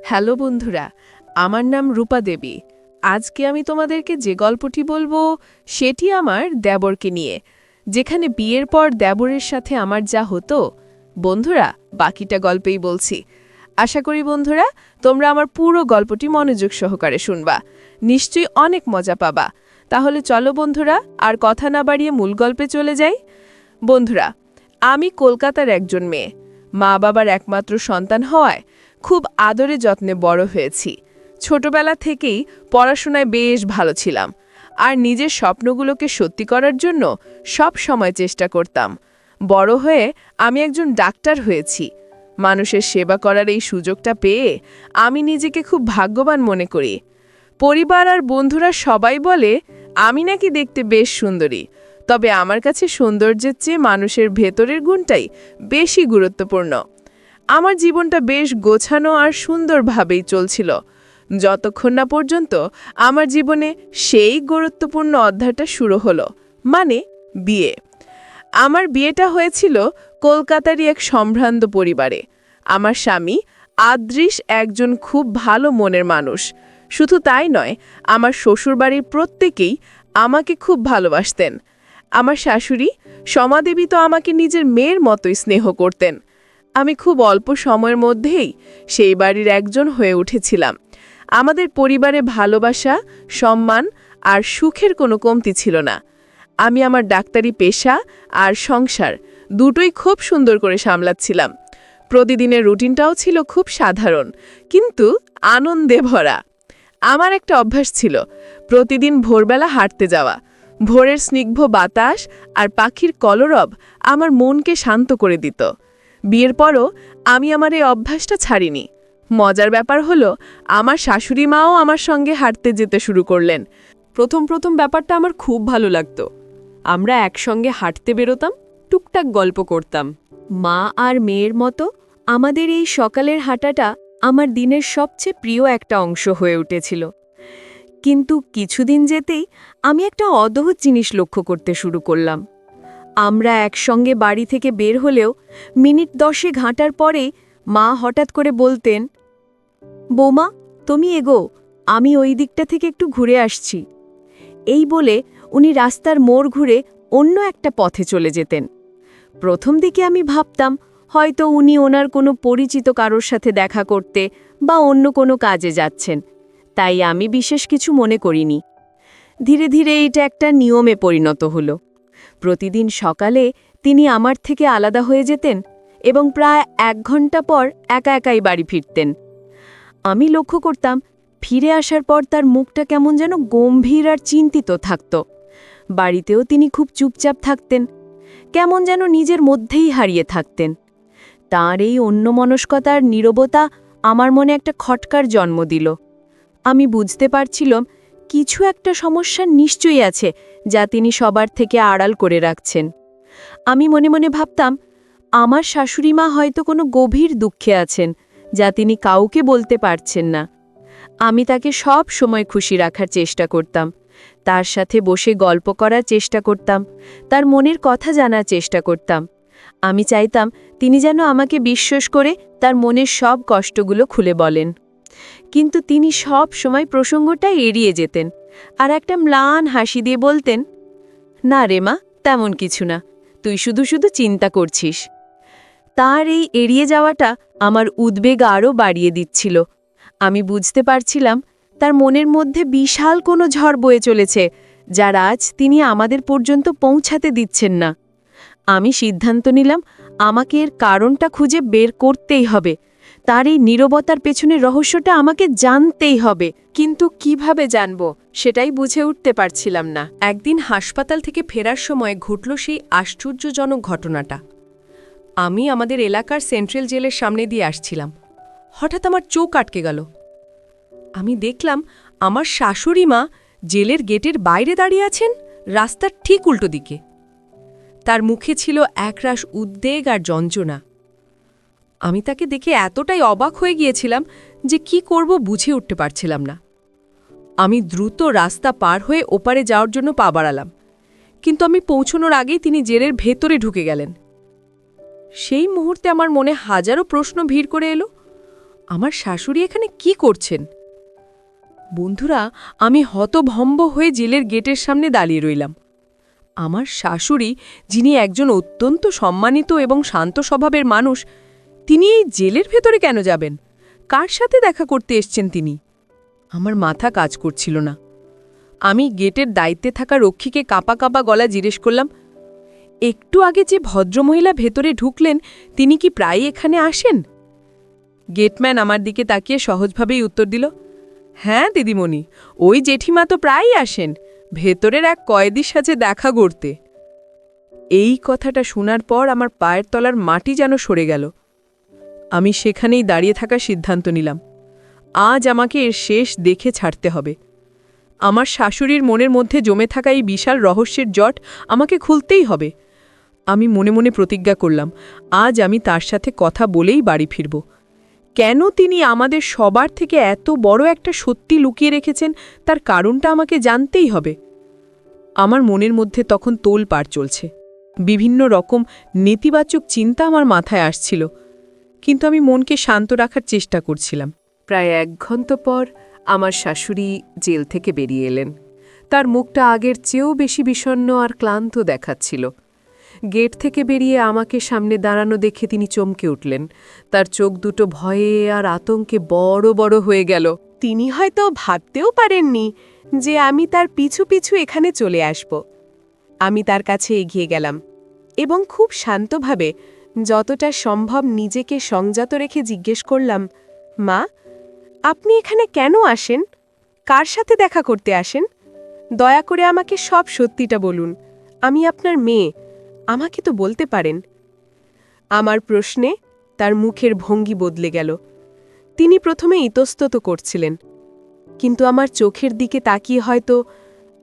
Hello বন্ধুরা, আমার নাম রূপা দেবী। আজকে আমি তোমাদেরকে যে গল্পটি বলবো সেটি আমার দেবরকে নিয়ে, যেখানে বিয়ের পর দেবরের সাথে আমার যা হতো। বন্ধুরা, বাকিটা গল্পেই বলছি। আশা করি বন্ধুরা তোমরা আমার পুরো গল্পটি মনোযোগ সহকারে শুনবা, নিশ্চয়ই অনেক মজা পাবা। তাহলে চলো বন্ধুরা, আর কথা না বাড়িয়ে মূল গল্পে চলে যাই। বন্ধুরা, আমি কলকাতার একজন মেয়ে, মা বাবার একমাত্র সন্তান হওয়ায় খুব আদরে যত্নে বড় হয়েছি। ছোটবেলা থেকেই পড়াশোনায় বেশ ভালো ছিলাম, আর নিজের স্বপ্নগুলোকে সত্যি করার জন্য সব সময় চেষ্টা করতাম। বড় হয়ে আমি একজন ডাক্তার হয়েছি। মানুষের সেবা করার এই সুযোগটা পেয়ে আমি নিজেকে খুব ভাগ্যবান মনে করি। পরিবার আর বন্ধুরা সবাই বলে আমি নাকি দেখতে বেশ সুন্দরী, তবে আমার কাছে সৌন্দর্যের চেয়ে মানুষের ভেতরের গুণটাই বেশি গুরুত্বপূর্ণ। আমার জীবনটা বেশ গোছানো আর সুন্দরভাবেই চলছিল, যতক্ষণ না পর্যন্ত আমার জীবনে সেই গুরুত্বপূর্ণ অধ্যায়টা শুরু হলো, মানে বিয়ে। আমার বিয়েটা হয়েছিল কলকাতারই এক সম্ভ্রান্ত পরিবারে। আমার স্বামী আদৃশ একজন খুব ভালো মনের মানুষ। শুধু তাই নয়, আমার শ্বশুরবাড়ির প্রত্যেকেই আমাকে খুব ভালোবাসতেন। আমার শাশুড়ি সমাদেবী তো আমাকে নিজের মেয়ের মতোই স্নেহ করতেন। আমি খুব অল্প সময়ের মধ্যেই সেই বাড়ির একজন হয়ে উঠেছিলাম। আমাদের পরিবারে ভালোবাসা, সম্মান আর সুখের কোনো কমতি ছিল না। আমি আমার ডাক্তারি পেশা আর সংসার দুটোই খুব সুন্দর করে সামলাচ্ছিলাম। প্রতিদিনের রুটিনটাও ছিল খুব সাধারণ, কিন্তু আনন্দে ভরা। আমার একটা অভ্যাস ছিল প্রতিদিন ভোরবেলা হাঁটতে যাওয়া। ভোরের স্নিগ্ধ বাতাস আর পাখির কলরব আমার মনকে শান্ত করে দিত। বিয়ের পরও আমি আমার এই অভ্যাসটা ছাড়িনি। মজার ব্যাপার হলো, আমার শাশুড়ি মাও আমার সঙ্গে হাঁটতে যেতে শুরু করলেন। প্রথম প্রথম ব্যাপারটা আমার খুব ভালো লাগতো। আমরা একসঙ্গে হাঁটতে বেরোতাম, টুকটাক গল্প করতাম। মা আর মেয়ের মতো আমাদের এই সকালের হাঁটাটা আমার দিনের সবচেয়ে প্রিয় একটা অংশ হয়ে উঠেছিল। কিন্তু কিছুদিন যেতেই আমি একটা অদ্ভুত জিনিস লক্ষ্য করতে শুরু করলাম। আমরা একসঙ্গে বাড়ি থেকে বের হলেও মিনিট 10 হাঁটার পরেই মা হঠাৎ করে বলতেন, বৌমা তুমি এগো, আমি ওই দিকটা থেকে একটু ঘুরে আসছি। এই বলে উনি রাস্তার মোড় ঘুরে অন্য একটা পথে চলে যেতেন। প্রথম দিকে আমি ভাবতাম হয়তো উনি ওনার কোনো পরিচিত কারোর সাথে দেখা করতে বা অন্য কোনো কাজে যাচ্ছেন, তাই আমি বিশেষ কিছু মনে করিনি। ধীরে ধীরে এটা একটা নিয়মে পরিণত হলো। প্রতিদিন সকালে তিনি আমার থেকে আলাদা হয়ে যেতেন এবং প্রায় 1 ঘন্টা পর একা একাই বাড়ি ফিরতেন। আমি লক্ষ্য করতাম ফিরে আসার পর তার মুখটা কেমন যেন গম্ভীর আর চিন্তিত থাকত। বাড়িতেও তিনি খুব চুপচাপ থাকতেন, কেমন যেন নিজের মধ্যেই হারিয়ে থাকতেন। তাঁর এই অন্যমনস্কতার নীরবতা আমার মনে একটা খটকার জন্ম দিল। আমি বুঝতে পারছিলাম কিছু একটা সমস্যা নিশ্চয়ই আছে, যা তিনি সবার থেকে আড়াল করে রাখছেন। আমি মনে মনে ভাবতাম আমার শাশুড়িমা হয়তো কোনো গভীর দুঃখে আছেন, যা তিনি কাউকে বলতে পারছেন না। আমি তাকে সব সময় খুশি রাখার চেষ্টা করতাম, তার সাথে বসে গল্প করার চেষ্টা করতাম, তার মনের কথা জানার চেষ্টা করতাম। আমি চাইতাম তিনি যেন আমাকে বিশ্বাস করে তার মনের সব কষ্টগুলো খুলে বলেন। কিন্তু তিনি সব সময় প্রসঙ্গটা এড়িয়ে যেতেন আর একটা ম্লান হাসি দিয়ে বলতেন, না রে মা, তেমন কিছু না, তুই শুধু শুধু চিন্তা করছিস। তার এই এড়িয়ে যাওয়াটা আমার উদ্বেগ আরও বাড়িয়ে দিচ্ছিল। আমি বুঝতে পারছিলাম তার মনের মধ্যে বিশাল কোনো ঝড় বয়ে চলেছে, যার আজ তিনি আমাদের পর্যন্ত পৌঁছাতে দিচ্ছেন না। আমি সিদ্ধান্ত নিলাম আমাকে এর কারণটা খুঁজে বের করতেই হবে। তার এই নীরবতার পেছনের রহস্যটা আমাকে জানতেই হবে। কিন্তু কিভাবে জানব সেটাই বুঝে উঠতে পারছিলাম না। একদিন হাসপাতাল থেকে ফেরার সময় ঘটল সেই আশ্চর্যজনক ঘটনাটা। আমি আমাদের এলাকার সেন্ট্রাল জেলের সামনে দিয়ে আসছিলাম। হঠাৎ আমার চোখ আটকে গেল। আমি দেখলাম আমার শাশুড়ি মা জেলের গেটের বাইরে দাঁড়িয়ে আছেন, রাস্তার ঠিক উল্টো দিকে। তার মুখে ছিল একরাশ উদ্বেগ আর যন্ত্রণা। আমি তাকে দেখে এতটাই অবাক হয়ে গিয়েছিলাম যে কি করব বুঝে উঠতে পারছিলাম না। আমি দ্রুত রাস্তা পার হয়ে ওপারে যাওয়ার জন্য পা বাড়ালাম, কিন্তু আমি পৌঁছানোর আগেই তিনি জেলের ভেতরে ঢুকে গেলেন। সেই মুহূর্তে আমার মনে হাজারো প্রশ্ন ভিড় করে এলো। আমার শাশুড়ি এখানে কি করছেন? বন্ধুরা, আমি হতভম্ব হয়ে জেলের গেটের সামনে দাঁড়িয়ে রইলাম। আমার শাশুড়ি, যিনি একজন অত্যন্ত সম্মানিত এবং শান্ত স্বভাবের মানুষ, তিনি এই জেলের ভেতরে কেন যাবেন? কার সাথে দেখা করতে এসছেন তিনি? আমার মাথা কাজ করছিল না। আমি গেটের দায়িত্বে থাকা রক্ষীকে কাঁপা কাঁপা গলা জিজ্ঞেস করলাম, একটু আগে যে ভদ্রমহিলা ভেতরে ঢুকলেন, তিনি কি প্রায়ই এখানে আসেন? গেটম্যান আমার দিকে তাকিয়ে সহজভাবেই উত্তর দিল, হ্যাঁ দিদিমণি, ওই জেঠিমা তো প্রায়ই আসেন, ভেতরের এক কয়েদির সাথে দেখা করতে। এই কথাটা শোনার পর আমার পায়ের তলার মাটি যেন সরে গেল। আমি সেখানেই দাঁড়িয়ে থাকার সিদ্ধান্ত নিলাম। আজ আমাকে এর শেষ দেখে ছাড়তে হবে। আমার শাশুড়ির মনের মধ্যে জমে থাকা এই বিশাল রহস্যের জট আমাকে খুলতেই হবে। আমি মনে মনে প্রতিজ্ঞা করলাম, আজ আমি তার সাথে কথা বলেই বাড়ি ফিরব। কেন তিনি আমাদের সবার থেকে এত বড় একটা সত্যি লুকিয়ে রেখেছেন, তার কারণটা আমাকে জানতেই হবে। আমার মনের মধ্যে তখন তোলপাড় চলছে। বিভিন্ন রকম নেতিবাচক চিন্তা আমার মাথায় আসছিল, কিন্তু আমি মনকে শান্ত রাখার চেষ্টা করছিলাম। প্রায় 1 ঘন্টা পর আমার শাশুড়ি জেল থেকে বেরিয়ে এলেন। তার মুখটা আগের চেয়েও বেশি বিষণ্ণ আর ক্লান্ত দেখাচ্ছিল। গেট থেকে বেরিয়ে আমাকে সামনে দাঁড়ানো দেখে তিনি চমকে উঠলেন। তার চোখ দুটো ভয়ে আর আতঙ্কে বড় বড় হয়ে গেল। তিনি হয়তো ভাবতেও পারেননি যে আমি তার পিছু পিছু এখানে চলে আসব। আমি তার কাছে এগিয়ে গেলাম এবং খুব শান্তভাবে, যতটা সম্ভব নিজেকে সংযত রেখে জিজ্ঞেস করলাম, মা, আপনি এখানে কেন আসেন? কার সাথে দেখা করতে আসেন? দয়া করে আমাকে সব সত্যিটা বলুন। আমি আপনার মেয়ে, আমাকে তো বলতে পারেন। আমার প্রশ্নে তার মুখের ভঙ্গি বদলে গেল। তিনি প্রথমে ইতস্তত করছিলেন, কিন্তু আমার চোখের দিকে তাকিয়ে হয়তো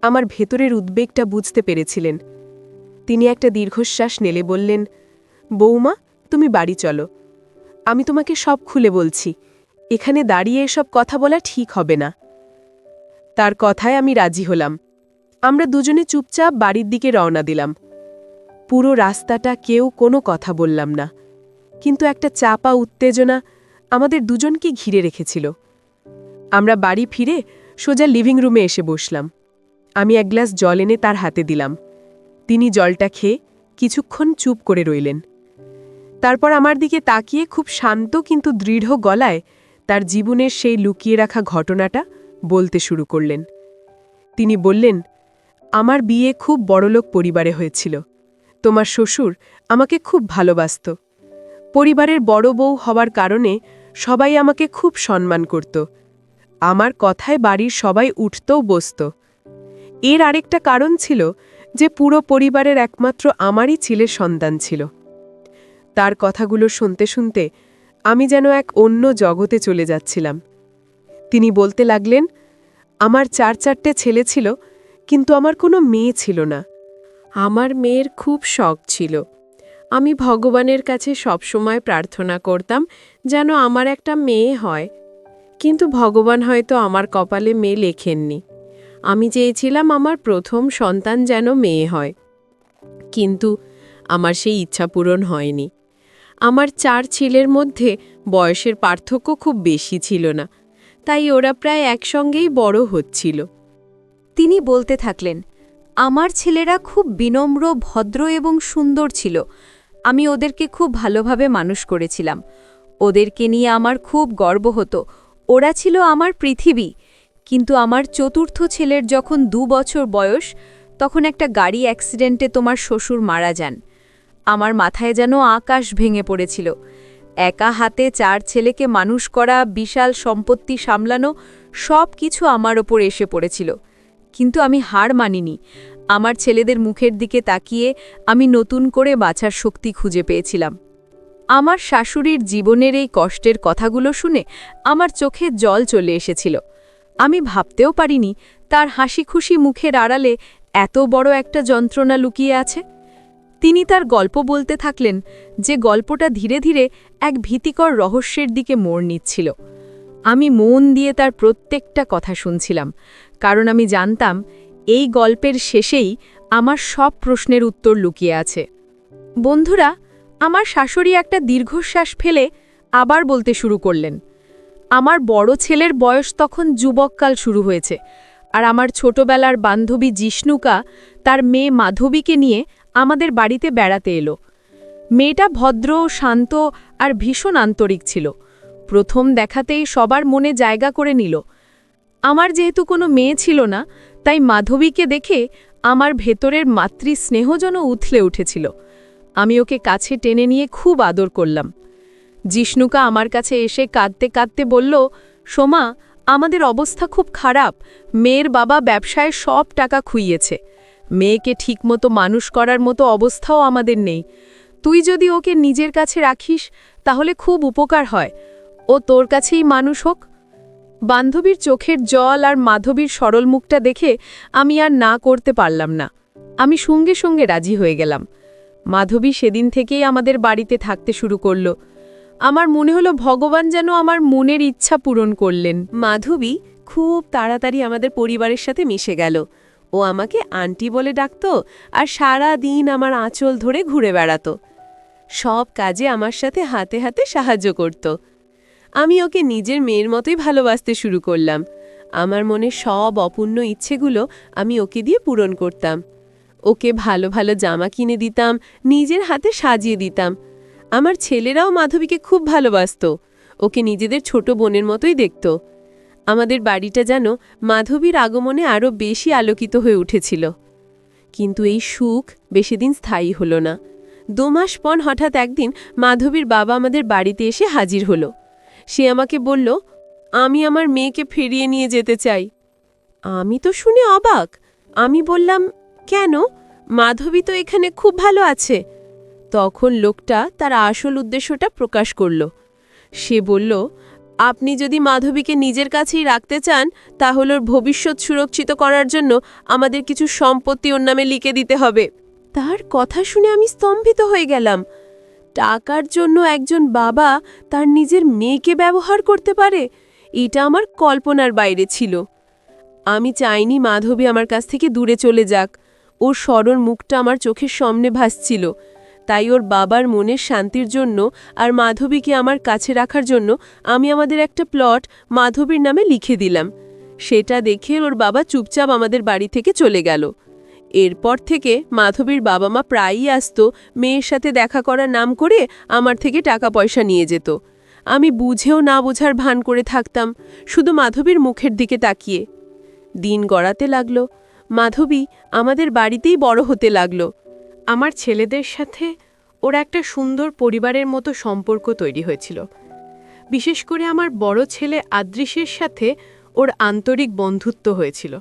আমার ভেতরের উদ্বেগটা বুঝতে পেরেছিলেন। তিনি একটা দীর্ঘশ্বাস নেলে বললেন, বৌমা, তুমি বাড়ি চলো। আমি তোমাকে সব খুলে বলছি। এখানে দাঁড়িয়ে এসব কথা বলা ঠিক হবে না। তার কথায় আমি রাজি হলাম। আমরা দুজনে চুপচাপ বাড়ির দিকে রওনা দিলাম। পুরো রাস্তাটা কেউ কোনো কথা বললাম না, কিন্তু একটা চাপা উত্তেজনা আমাদের দুজনকে ঘিরে রেখেছিল। আমরা বাড়ি ফিরে সোজা লিভিং রুমে এসে বসলাম। আমি 1 গ্লাস জল এনে তার হাতে দিলাম। তিনি জলটা খেয়ে কিছুক্ষণ চুপ করে রইলেন। তারপর আমার দিকে তাকিয়ে খুব শান্ত কিন্তু দৃঢ় গলায় তার জীবনের সেই লুকিয়ে রাখা ঘটনাটা বলতে শুরু করলেন। তিনি বললেন, আমার বিয়ে খুব বড়লোক পরিবারে হয়েছিল। তোমার শ্বশুর আমাকে খুব ভালোবাসত। পরিবারের বড় বউ হওয়ার কারণে সবাই আমাকে খুব সম্মান করত। আমার কথায় বাড়ির সবাই উঠতও বসত। এর আরেকটা কারণ ছিল যে পুরো পরিবারের একমাত্র আমারই ছেলের সন্তান ছিল। তার কথাগুলো শুনতে শুনতে আমি যেন এক অন্য জগতে চলে যাচ্ছিলাম। তিনি বলতে লাগলেন, আমার 4-4টে ছেলে ছিল, কিন্তু আমার কোনো মেয়ে ছিল না। আমার মেয়ের খুব শখ ছিল। আমি ভগবানের কাছে সবসময় প্রার্থনা করতাম যেন আমার একটা মেয়ে হয়, কিন্তু ভগবান হয়তো আমার কপালে মেয়ে লেখেননি। আমি চেয়েছিলাম আমার প্রথম সন্তান যেন মেয়ে হয়, কিন্তু আমার সেই ইচ্ছা পূরণ হয়নি। আমার 4 ছেলের মধ্যে বয়সের পার্থক্য খুব বেশি ছিল না, তাই ওরা প্রায় একসঙ্গেই বড় হচ্ছিল। তিনি বলতে থাকলেন, আমার ছেলেরা খুব বিনম্র, ভদ্র এবং সুন্দর ছিল। আমি ওদেরকে খুব ভালোভাবে মানুষ করেছিলাম। ওদেরকে নিয়ে আমার খুব গর্ব হতো। ওরা ছিল আমার পৃথিবী। কিন্তু আমার 4র্থ ছেলের যখন 2 বছর বয়স, তখন একটা গাড়ি অ্যাক্সিডেন্টে তোমার শ্বশুর মারা যান। আমার মাথায় যেন আকাশ ভেঙে পড়েছিল। একা হাতে 4 ছেলেকে মানুষ করা, বিশাল সম্পত্তি সামলানো, সব কিছু আমার ওপর এসে পড়েছিল। কিন্তু আমি হার মানিনি। আমার ছেলেদের মুখের দিকে তাকিয়ে আমি নতুন করে বাঁচার শক্তি খুঁজে পেয়েছিলাম। আমার শাশুড়ির জীবনের এই কষ্টের কথাগুলো শুনে আমার চোখে জল চলে এসেছিল। আমি ভাবতেও পারিনি তার হাসি খুশি মুখের আড়ালে এত বড় একটা যন্ত্রণা লুকিয়ে আছে। তিনি তার গল্প বলতে থাকলেন, যে গল্পটা ধীরে ধীরে এক ভীতিকর রহস্যের দিকে মোড় নিচ্ছিল। আমি মন দিয়ে তার প্রত্যেকটা কথা শুনছিলাম, কারণ আমি জানতাম এই গল্পের শেষেই আমার সব প্রশ্নের উত্তর লুকিয়ে আছে। বন্ধুরা, আমার শাশুড়ি একটা দীর্ঘশ্বাস ফেলে আবার বলতে শুরু করলেন, আমার বড় ছেলের বয়স তখন যুবককাল শুরু হয়েছে, আর আমার ছোটবেলার বান্ধবী জিষ্ণুকা তার মেয়ে মাধবীকে নিয়ে আমাদের বাড়িতে বেড়াতে এলো। মেয়েটা ভদ্র, শান্ত আর ভীষণ আন্তরিক ছিল। প্রথম দেখাতেই সবার মনে জায়গা করে নিল। আমার যেহেতু কোনো মেয়ে ছিল না, তাই মাধবীকে দেখে আমার ভেতরের মাতৃস্নেহ যেন উথলে উঠেছিল। আমি ওকে কাছে টেনে নিয়ে খুব আদর করলাম। জিষ্ণুকা আমার কাছে এসে কাঁদতে কাঁদতে বলল, সোমা, আমাদের অবস্থা খুব খারাপ। মেয়ের বাবা ব্যবসায় সব টাকা খুইয়েছে। মেয়েকে ঠিকমতো মানুষ করার মতো অবস্থাও আমাদের নেই। তুই যদি ওকে নিজের কাছে রাখিস তাহলে খুব উপকার হয়। ও তোর কাছেই মানুষ হোক। বান্ধবীর চোখের জল আর মাধবীর সরল মুখটা দেখে আমি আর না করতে পারলাম না। আমি সঙ্গে সঙ্গে রাজি হয়ে গেলাম। মাধবী সেদিন থেকেই আমাদের বাড়িতে থাকতে শুরু করল। আমার মনে হলো ভগবান যেন আমার মনের ইচ্ছা পূরণ করলেন। মাধবী খুব তাড়াতাড়ি আমাদের পরিবারের সাথে মিশে গেল। ও আমাকে আন্টি বলে ডাকত আর সারা দিন আমার আঁচল ধরে ঘুরে বেড়াতো। সব কাজে আমার সাথে হাতে হাতে সাহায্য করত। আমি ওকে নিজের মেয়ের মতোই ভালোবাসতে শুরু করলাম। আমার মনে সব অপূর্ণ ইচ্ছেগুলো আমি ওকে দিয়ে পূরণ করতাম। ওকে ভালো ভালো জামা কিনে দিতাম, নিজের হাতে সাজিয়ে দিতাম। আমার ছেলেরাও মাধবীকে খুব ভালোবাসত। ওকে নিজেদের ছোট বোনের মতোই দেখত। আমাদের বাড়িটা যেন মাধবীর আগমনে আরও বেশি আলোকিত হয়ে উঠেছিল। কিন্তু এই সুখ বেশিদিন স্থায়ী হল না। 2 মাস পর হঠাৎ একদিন মাধবীর বাবা আমাদের বাড়িতে এসে হাজির হলো। সে আমাকে বলল, আমি আমার মেয়েকে ফিরিয়ে নিয়ে যেতে চাই। আমি তো শুনে অবাক। আমি বললাম, কেন? মাধবী তো এখানে খুব ভালো আছে। তখন লোকটা তার আসল উদ্দেশ্যটা প্রকাশ করল। সে বলল, আপনি যদি মাধবীকে নিজের কাছেই রাখতে চান তাহলে ওর ভবিষ্যৎ সুরক্ষিত করার জন্য আমাদের কিছু সম্পত্তি ওর নামে লিখে দিতে হবে। তার কথা শুনে আমি স্তম্ভিত হয়ে গেলাম। টাকার জন্য একজন বাবা তার নিজের মেয়েকে ব্যবহার করতে পারে, এটা আমার কল্পনার বাইরে ছিল। আমি চাইনি মাধবী আমার কাছ থেকে দূরে চলে যাক। ওর সরল মুখটা আমার চোখের সামনে ভাসছিল। তাই ওর বাবার মনের শান্তির জন্য আর মাধবীকে আমার কাছে রাখার জন্য আমি আমাদের একটা প্লট মাধবীর নামে লিখে দিলাম। সেটা দেখে ওর বাবা চুপচাপ আমাদের বাড়ি থেকে চলে গেল। এরপর থেকে মাধবীর বাবা মা প্রায়ই আসতো, মেয়ের সাথে দেখা করার নাম করে আমার থেকে টাকা পয়সা নিয়ে যেত। আমি বুঝেও না বোঝার ভান করে থাকতাম, শুধু মাধবীর মুখের দিকে তাকিয়ে। দিন গড়াতে লাগলো। মাধবী আমাদের বাড়িতেই বড় হতে লাগলো। আমার ছেলেদের সাথে ওর একটা সুন্দর পরিবারের মতো সম্পর্ক তৈরি হয়েছিল। বিশেষ করে আমার বড় ছেলে আদৃশের সাথে ওর আন্তরিক বন্ধুত্ব হয়েছিল।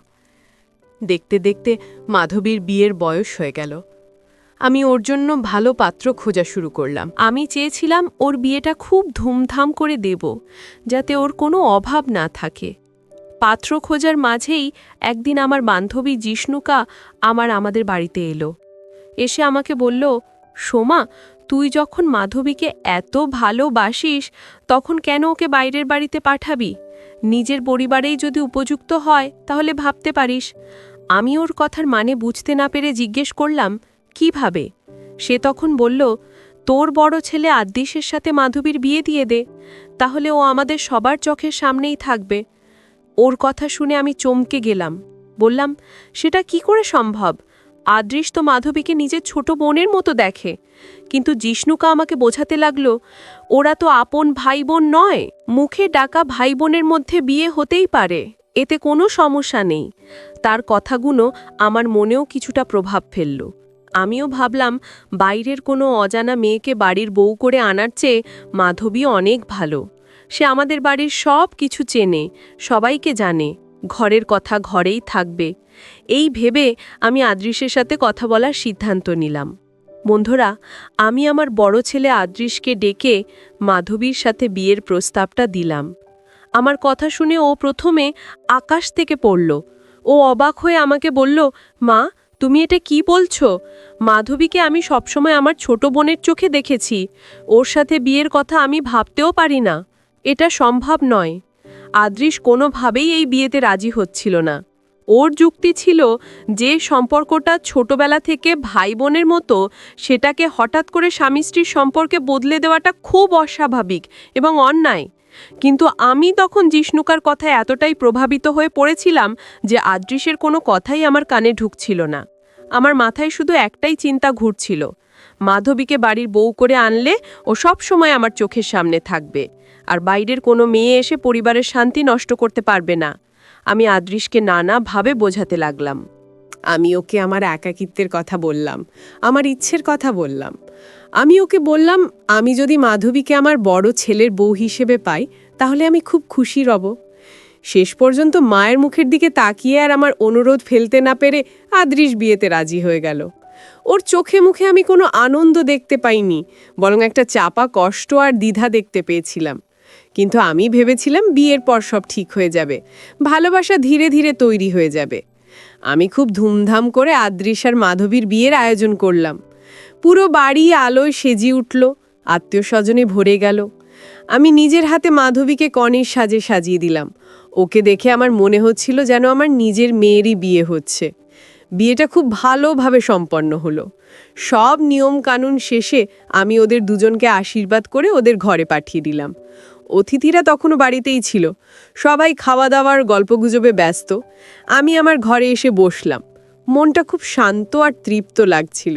দেখতে দেখতে মাধবীর বিয়ের বয়স হয়ে গেল। আমি ওর জন্য ভালো পাত্র খোঁজা শুরু করলাম। আমি চেয়েছিলাম ওর বিয়েটা খুব ধুমধাম করে দেব, যাতে ওর কোনো অভাব না থাকে। পাত্র খোঁজার মাঝেই একদিন আমার বান্ধবী জিষ্ণুকা আমাদের বাড়িতে এলো। এসে আমাকে বলল, সোমা, তুই যখন মাধবীকে এত ভালোবাসিস তখন কেন ওকে বাইরের বাড়িতে পাঠাবি? নিজের পরিবারেই যদি উপযুক্ত হয় তাহলে ভাবতে পারিস। আমি ওর কথার মানে বুঝতে না পেরে জিজ্ঞেস করলাম, কিভাবে? সে তখন বলল, তোর বড় ছেলে আদ্দিশের সাথে মাধবীর বিয়ে দিয়ে দে, তাহলে ও আমাদের সবার চোখের সামনেই থাকবে। ওর কথা শুনে আমি চমকে গেলাম। বললাম, সেটা কি করে সম্ভব? আদৃশ তো মাধবীকে নিজের ছোট বোনের মতো দেখে। কিন্তু জিষ্ণুকা আমাকে বোঝাতে লাগলো, ওরা তো আপন ভাই বোন নয়, মুখে ডাকা ভাই বোনের মধ্যে বিয়ে হতেই পারে, এতে কোনো সমস্যা নেই। তার কথাগুলো আমার মনেও কিছুটা প্রভাব ফেলল। আমিও ভাবলাম, বাইরের কোনো অজানা মেয়েকে বাড়ির বউ করে আনার চেয়ে মাধবী অনেক ভালো। সে আমাদের বাড়ির সব কিছু চেনে, সবাইকে জানে, ঘরের কথা ঘরেই থাকবে। এই ভেবে আমি আদৃশের সাথে কথা বলার সিদ্ধান্ত নিলাম। বন্ধুরা, আমি আমার বড় ছেলে আদৃশকে ডেকে মাধবীর সাথে বিয়ের প্রস্তাবটা দিলাম। আমার কথা শুনে ও প্রথমে আকাশ থেকে পড়ল। ও অবাক হয়ে আমাকে বলল, মা, তুমি এটা কি বলছো? মাধবীকে আমি সবসময় আমার ছোট বোনের চোখে দেখেছি। ওর সাথে বিয়ের কথা আমি ভাবতেও পারি না। এটা সম্ভব নয়। আদৃশ কোনোভাবেই এই বিয়েতে রাজি হচ্ছিল না। ওর যুক্তি ছিল যে সম্পর্কটা ছোটবেলা থেকে ভাই বোনের মতো, সেটাকে হঠাৎ করে স্বামী স্ত্রীর সম্পর্কে বদলে দেওয়াটা খুব অস্বাভাবিক এবং অন্যায়। কিন্তু আমি তখন জিষ্ণুকার কথায় এতটাই প্রভাবিত হয়ে পড়েছিলাম যে আদৃশের কোনো কথাই আমার কানে ঢুকছিল না। আমার মাথায় শুধু একটাই চিন্তা ঘুরছিল, মাধবীকে বাড়ির বউ করে আনলে ও সব সময় আমার চোখের সামনে থাকবে, আর বাইরের কোনো মেয়ে এসে পরিবারের শান্তি নষ্ট করতে পারবে না। আমি আদৃশকে নানাভাবে বোঝাতে লাগলাম। আমি ওকে আমার একাকিত্বের কথা বললাম, আমার ইচ্ছের কথা বললাম। আমি ওকে বললাম, আমি যদি মাধবীকে আমার বড় ছেলের বউ হিসেবে পাই তাহলে আমি খুব খুশি রব। শেষ পর্যন্ত মায়ের মুখের দিকে তাকিয়ে আর আমার অনুরোধ ফেলতে না পেরে আদৃশ বিয়েতে রাজি হয়ে গেল। ওর চোখে মুখে আমি কোনো আনন্দ দেখতে পাইনি, বরং একটা চাপা কষ্ট আর দ্বিধা দেখতে পেয়েছিলাম। কিন্তু আমি ভেবেছিলাম বিয়ের পর সব ঠিক হয়ে যাবে, ভালোবাসা ধীরে ধীরে তৈরি হয়ে যাবে। আমি খুব ধুমধাম করে আদৃশ আর মাধবীর বিয়ের আয়োজন করলাম। পুরো বাড়ি আলোয় সেজিয়ে উঠল, আত্মীয় স্বজনে ভরে গেল। আমি নিজের হাতে মাধবীকে কনের সাজে সাজিয়ে দিলাম। ওকে দেখে আমার মনে হচ্ছিল যেন আমার নিজের মেয়েরই বিয়ে হচ্ছে। বিয়েটা খুব ভালোভাবে সম্পন্ন হলো। সব নিয়ম কানুন শেষে আমি ওদের দুজনকে আশীর্বাদ করে ওদের ঘরে পাঠিয়ে দিলাম। অতিথিরা তখনও বাড়িতেই ছিল, সবাই খাওয়া দাওয়ার গল্পগুজবে ব্যস্ত। আমি আমার ঘরে এসে বসলাম, মনটা খুব শান্ত আর তৃপ্ত লাগছিল।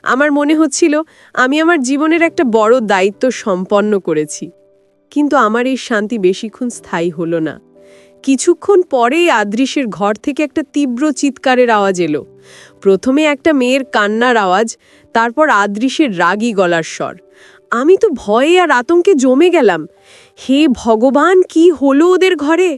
আমার মনে হচ্ছিল আমি আমার জীবনের একটা বড় দায়িত্ব সম্পন্ন করেছি। কিন্তু আমার এই শান্তি বেশিক্ষণ স্থায়ী হলো না। কিছুক্ষণ পরেই আদৃশের ঘর থেকে একটা তীব্র চিৎকারের আওয়াজ এলো। প্রথমে একটা মেয়ের কান্নার আওয়াজ, তারপর আদৃশের রাগী গলার স্বর। আমি তো ভয়ে আর আতঙ্কে জমে গেলাম। হে ভগবান, কি হলো ওদের ঘরে?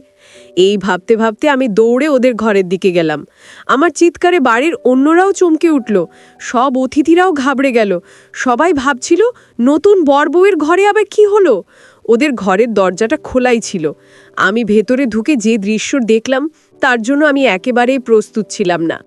এই ভাবতে ভাবতে আমি দৌড়ে ওদের ঘরের দিকে গেলাম। আমার চিৎকারে বাড়ির অন্যরাও চমকে উঠল, সব অতিথিরাও ঘাবড়ে গেল। সবাই ভাবছিল নতুন বরবউয়ের ঘরে আবার কি হলো। ওদের ঘরের দরজাটা খোলাই ছিল। আমি ভেতরে ঢুকে যে দৃশ্য দেখলাম তার জন্য আমি একেবারেই প্রস্তুত ছিলাম না।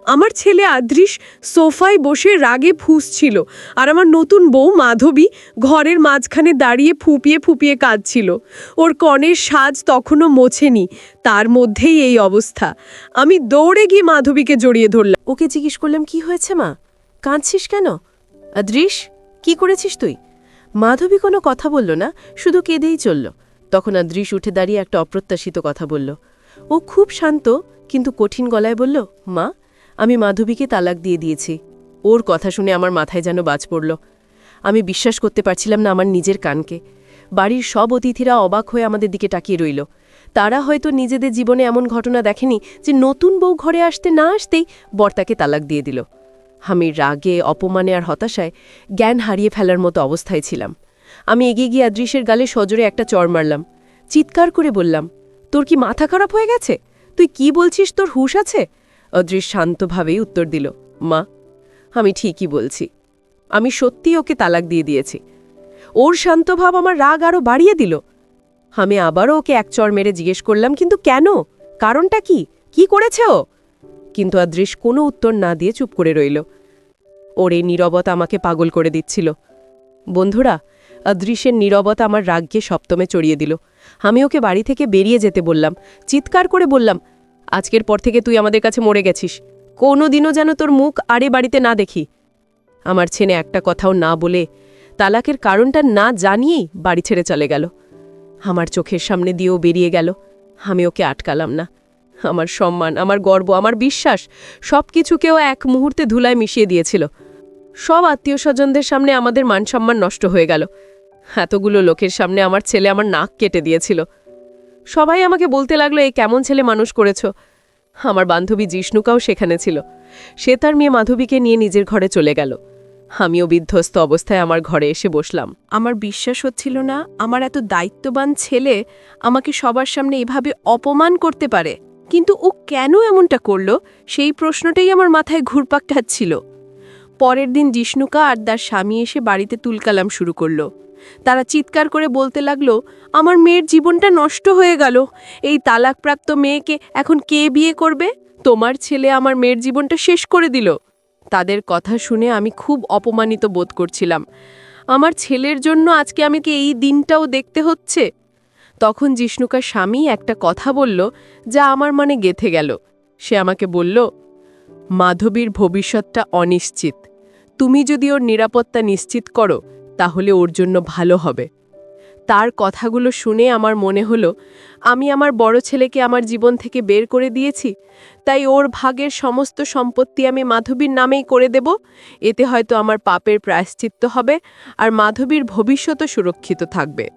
আমার ছেলে আদৃশ সোফায় বসে রাগে ফুঁসছিল, আর আমার নতুন বউ মাধবী ঘরের মাঝখানে দাঁড়িয়ে ফুপিয়ে ফুপিয়ে কাঁদছিল। ওর কনের সাজ তখনও মোছেনি, তার মধ্যেই এই অবস্থা। আমি দৌড়ে গিয়ে মাধবীকে জড়িয়ে ধরলাম। ওকে জিজ্ঞেস করলাম, কি হয়েছে মা, কাঁদছিস কেন? আদৃশ, কি করেছিস তুই? মাধবী কোনো কথা বলল না, শুধু কেঁদেই চলল। তখন আদৃশ উঠে দাঁড়িয়ে একটা অপ্রত্যাশিত কথা বলল। ও খুব শান্ত কিন্তু কঠিন গলায় বলল, মা, আমি মাধবীকে তালাক দিয়ে দিয়েছি। ওর কথা শুনে আমার মাথায় যেন বাজ পড়ল। আমি বিশ্বাস করতে পারছিলাম না আমার নিজের কানকে। বাড়ির সব অতিথিরা অবাক হয়ে আমাদের দিকে তাকিয়ে রইল। তারা হয়তো নিজেদের জীবনে এমন ঘটনা দেখেনি যে নতুন বউ ঘরে আসতে না আসতেই বর তাকে তালাক দিয়ে দিল। আমি রাগে, অপমানে আর হতাশায় জ্ঞান হারিয়ে ফেলার মতো অবস্থায় ছিলাম। আমি এগিয়ে গিয়ে আদৃশের গালে সজোরে একটা চড় মারলাম। চিৎকার করে বললাম, তোর কি মাথা খারাপ হয়ে গেছে? তুই কি বলছিস, তোর হুঁশ আছে? আদৃশ শান্তভাবেই উত্তর দিল, মা, আমি ঠিকই বলছি। আমি সত্যি ওকে তালাক দিয়ে দিয়েছি। ওর শান্তভাব আমার রাগ আরও বাড়িয়ে দিল। আমি আবারও ওকে এক চড় মেরে জিজ্ঞেস করলাম, কিন্তু কেন? কারণটা কি? কি করেছে ও? কিন্তু আদৃশ কোনো উত্তর না দিয়ে চুপ করে রইল। ওর এই নীরবতা আমাকে পাগল করে দিচ্ছিল। বন্ধুরা, আদৃশের নীরবতা আমার রাগকে সপ্তমে চড়িয়ে দিল। আমি ওকে বাড়ি থেকে বেরিয়ে যেতে বললাম, চিৎকার করে বললাম, আজকের পর থেকে তুই আমাদের কাছে মরে গেছিস। কোনো দিনও যেন তোর মুখ আরে বাড়িতে না দেখি। আমার ছেলে একটা কথাও না বলে, তালাকের কারণটা না জানিয়েই বাড়ি ছেড়ে চলে গেল। আমার চোখের সামনে দিয়েও বেরিয়ে গেল। আমি ওকে আটকালাম না। আমার সম্মান, আমার গর্ব, আমার বিশ্বাস সব কিছুকেও এক মুহূর্তে ধুলায় মিশিয়ে দিয়েছিল। সব আত্মীয় স্বজনদের সামনে আমাদের মান সম্মান নষ্ট হয়ে গেল। এতগুলো লোকের সামনে আমার ছেলে আমার নাক কেটে দিয়েছিল। সবাই আমাকে বলতে লাগলো, এই কেমন ছেলে মানুষ করেছ। আমার বান্ধবী জিষ্ণুকাও সেখানে ছিল। সে তার মেয়ে মাধবীকে নিয়ে নিজের ঘরে চলে গেল। আমিও বিধ্বস্ত অবস্থায় আমার ঘরে এসে বসলাম। আমার বিশ্বাস হচ্ছিল না আমার এত দায়িত্ববান ছেলে আমাকে সবার সামনে এভাবে অপমান করতে পারে। কিন্তু ও কেন এমনটা করল সেই প্রশ্নটাই আমার মাথায় ঘুরপাক খাচ্ছিল। পরের দিন জিষ্ণুকা আর তার স্বামী এসে বাড়িতে তুলকালাম শুরু করল। তারা চিৎকার করে বলতে লাগলো, আমার মেয়ের জীবনটা নষ্ট হয়ে গেল। এই তালাকপ্রাপ্ত মেয়েকে এখন কে বিয়ে করবে? তোমার ছেলে আমার মেয়ের জীবনটা শেষ করে দিল। তাদের কথা শুনে আমি খুব অপমানিত বোধ করছিলাম। আমার ছেলের জন্য আজকে আমাকে এই দিনটাও দেখতে হচ্ছে। তখন জিষ্ণুকার স্বামী একটা কথা বলল যা আমার মনে গেঁথে গেল। সে আমাকে বলল, মাধবীর ভবিষ্যৎটা অনিশ্চিত। তুমি যদি ওর নিরাপত্তা নিশ্চিত করো তাহলে ওর জন্য ভালো হবে। তার কথাগুলো শুনে আমার মনে হলো আমি আমার বড় ছেলেকে আমার জীবন থেকে বের করে দিয়েছি, তাই ওর ভাগের সমস্ত সম্পত্তি আমি মাধবীর নামেই করে দেব। এতে হয়তো আমার পাপের প্রায়শ্চিত্ত হবে আর মাধবীর ভবিষ্যতও সুরক্ষিত থাকবে।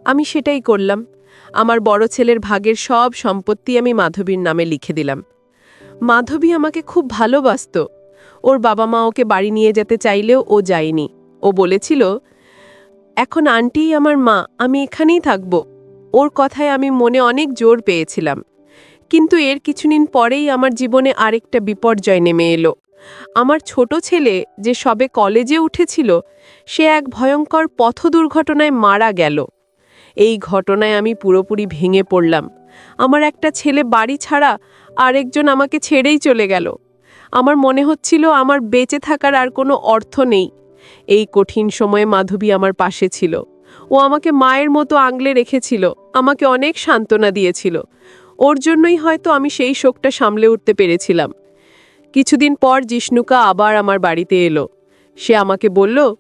আমি সেটাই করলাম। আমার বড় ছেলের ভাগের সব সম্পত্তি আমি মাধবীর নামে লিখে দিলাম। মাধবী আমাকে খুব ভালোবাসতো। ওর বাবা মা ওকে বাড়ি নিয়ে যেতে চাইলেও ও যায়নি। ও বলেছিল, এখন আন্টিই আমার মা, আমি এখানেই থাকব। ওর কথায় আমি মনে অনেক জোর পেয়েছিলাম। কিন্তু এর কিছুদিন পরেই আমার জীবনে আরেকটা বিপর্যয় নেমে এলো। আমার ছোট ছেলে যে সবে কলেজে উঠেছিল, সে এক ভয়ঙ্কর পথ দুর্ঘটনায় মারা গেল। এই ঘটনায় আমি পুরোপুরি ভেঙে পড়লাম। আমার একটা ছেলে বাড়ি ছাড়া আরেকজন আমাকে ছেড়েই চলে গেল। আমার মনে হচ্ছিল আমার বেঁচে থাকার আর কোনো অর্থ নেই। এই কঠিন সময়ে মাধবী আমার পাশে ছিল। ও আমাকে মায়ের মতো আগলে রেখেছিল, আমাকে অনেক সান্ত্বনা দিয়েছিল। ওর জন্যই হয়তো আমি সেই শোকটা সামলে উঠতে পেরেছিলাম। কিছুদিন পর জিষ্ণুকা আবার আমার বাড়িতে এলো। সে আমাকে বলল,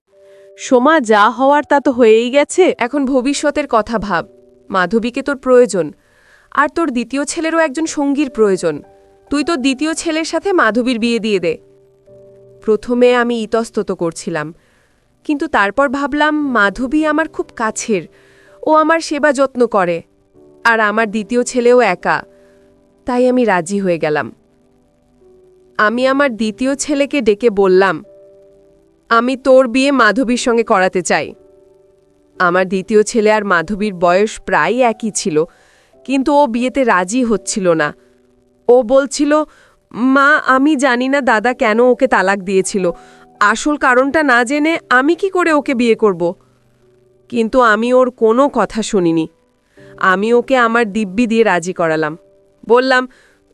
সোমা, যা হওয়ার তা তো হয়েই গেছে, এখন ভবিষ্যতের কথা ভাব। মাধবীকে তোর প্রয়োজন, আর তোর দ্বিতীয় ছেলেরও একজন সঙ্গীর প্রয়োজন। তুই তোর দ্বিতীয় ছেলের সাথে মাধবীর বিয়ে দিয়ে দে। প্রথমে আমি ইতস্তত করছিলাম, কিন্তু তারপর ভাবলাম মাধবী আমার খুব কাছের, ও আমার সেবা যত্ন করে, আর আমার দ্বিতীয় ছেলেও একা, তাই আমি রাজি হয়ে গেলাম। আমি আমার দ্বিতীয় ছেলেকে ডেকে বললাম, আমি তোর বিয়ে মাধবীর সঙ্গে করাতে চাই। আমার দ্বিতীয় ছেলে আর মাধবীর বয়স প্রায় একই ছিল, কিন্তু ও বিয়েতে রাজি হচ্ছিল না। ও বলছিল, মা, আমি জানি না দাদা কেন ওকে তালাক দিয়েছিল। আসল কারণটা না জেনে আমি কি করে ওকে বিয়ে করব? কিন্তু আমি ওর কোনো কথা শুনিনি। আমি ওকে আমার দিব্যি দিয়ে রাজি করালাম। বললাম,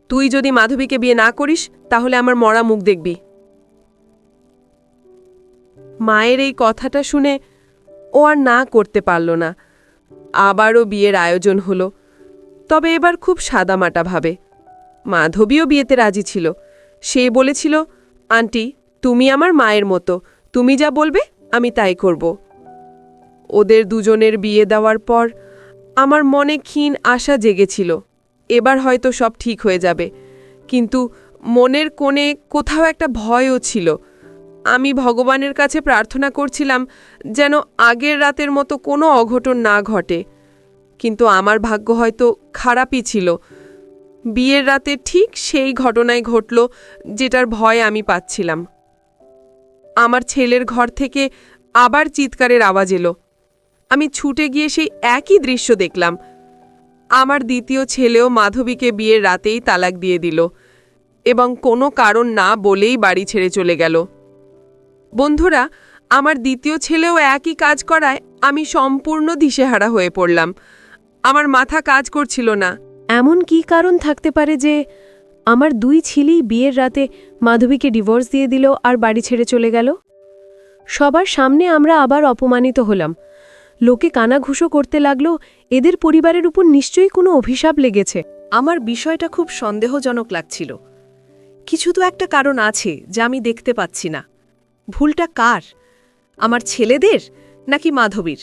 তুই যদি মাধবীকে বিয়ে না করিস তাহলে আমার মরা মুখ দেখবি। মায়ের এই কথাটা শুনে ও আর না করতে পারল না। আবারও বিয়ের আয়োজন হলো, তবে এবার খুব সাদামাটাভাবে। মাধবীও বিয়েতে রাজি ছিল। সে বলেছিল, আন্টি, তুমি আমার মায়ের মতো, তুমি যা বলবে আমি তাই করব। ওদের দুজনের বিয়ে দেওয়ার পর আমার মনে ক্ষীণ আশা জেগেছিল, এবার হয়তো সব ঠিক হয়ে যাবে। কিন্তু মনের কোণে কোথাও একটা ভয়ও ছিল। আমি ভগবানের কাছে প্রার্থনা করছিলাম যেন আগের রাতের মতো কোনো অঘটন না ঘটে। কিন্তু আমার ভাগ্য হয়তো খারাপই ছিল। বিয়ের রাতে ঠিক সেই ঘটনাই ঘটল যেটার ভয় আমি পাচ্ছিলাম। আমার ছেলের ঘর থেকে আবার চিৎকারের আওয়াজ এলো। আমি ছুটে গিয়ে সেই একই দৃশ্য দেখলাম। আমার দ্বিতীয় ছেলেও মাধবীকে বিয়ের রাতেই তালাক দিয়ে দিল এবং কোনো কারণ না বলেই বাড়ি ছেড়ে চলে গেল। বন্ধুরা, আমার দ্বিতীয় ছেলেও একই কাজ করায় আমি সম্পূর্ণ দিশেহারা হয়ে পড়লাম। আমার মাথা কাজ করছিল না। এমন কি কারণ থাকতে পারে যে আমার দুই ছেলেই বিয়ের রাতে মাধবীকে ডিভোর্স দিয়ে দিল আর বাড়ি ছেড়ে চলে গেল? সবার সামনে আমরা আবার অপমানিত হলাম। লোকে কানাঘুষো করতে লাগলো, এদের পরিবারের উপর নিশ্চয়ই কোনো অভিশাপ লেগেছে। আমার বিষয়টা খুব সন্দেহজনক লাগছিল। কিছু তো একটা কারণ আছে যা আমি দেখতে পাচ্ছি না। ভুলটা কার? আমার ছেলেদের নাকি মাধবীর?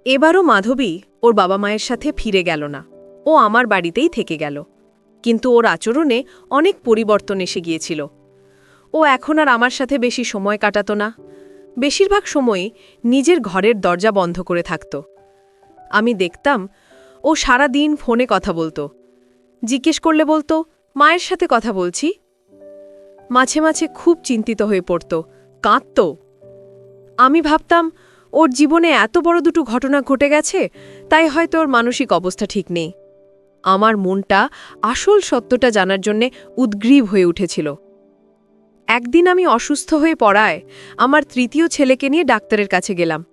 এবারও মাধবী ওর বাবা মায়ের সাথে ফিরে গেল না। ও আমার বাড়িতেই থেকে গেল। কিন্তু ওর আচরণে অনেক পরিবর্তন এসে গিয়েছিল। ও এখন আর আমার সাথে বেশি সময় কাটাতো না। বেশিরভাগ সময়ই নিজের ঘরের দরজা বন্ধ করে থাকত। আমি দেখতাম ও সারা দিন ফোনে কথা বলতো। জিজ্ঞেস করলে বলতো, মায়ের সাথে কথা বলছি। মাঝে মাঝে খুব চিন্তিত হয়ে পড়ত, কাঁদত। আমি ভাবতাম ওর জীবনে এত বড় দুটো ঘটনা ঘটে গেছে, তাই হয়তো ওর মানসিক অবস্থা ঠিক নেই। আমার মনটা আসল সত্যটা জানার জন্যে উদ্গ্রীব হয়ে উঠেছিল। একদিন আমি অসুস্থ হয়ে পড়ায় আমার তৃতীয় ছেলেকে নিয়ে ডাক্তারের কাছে গেলাম।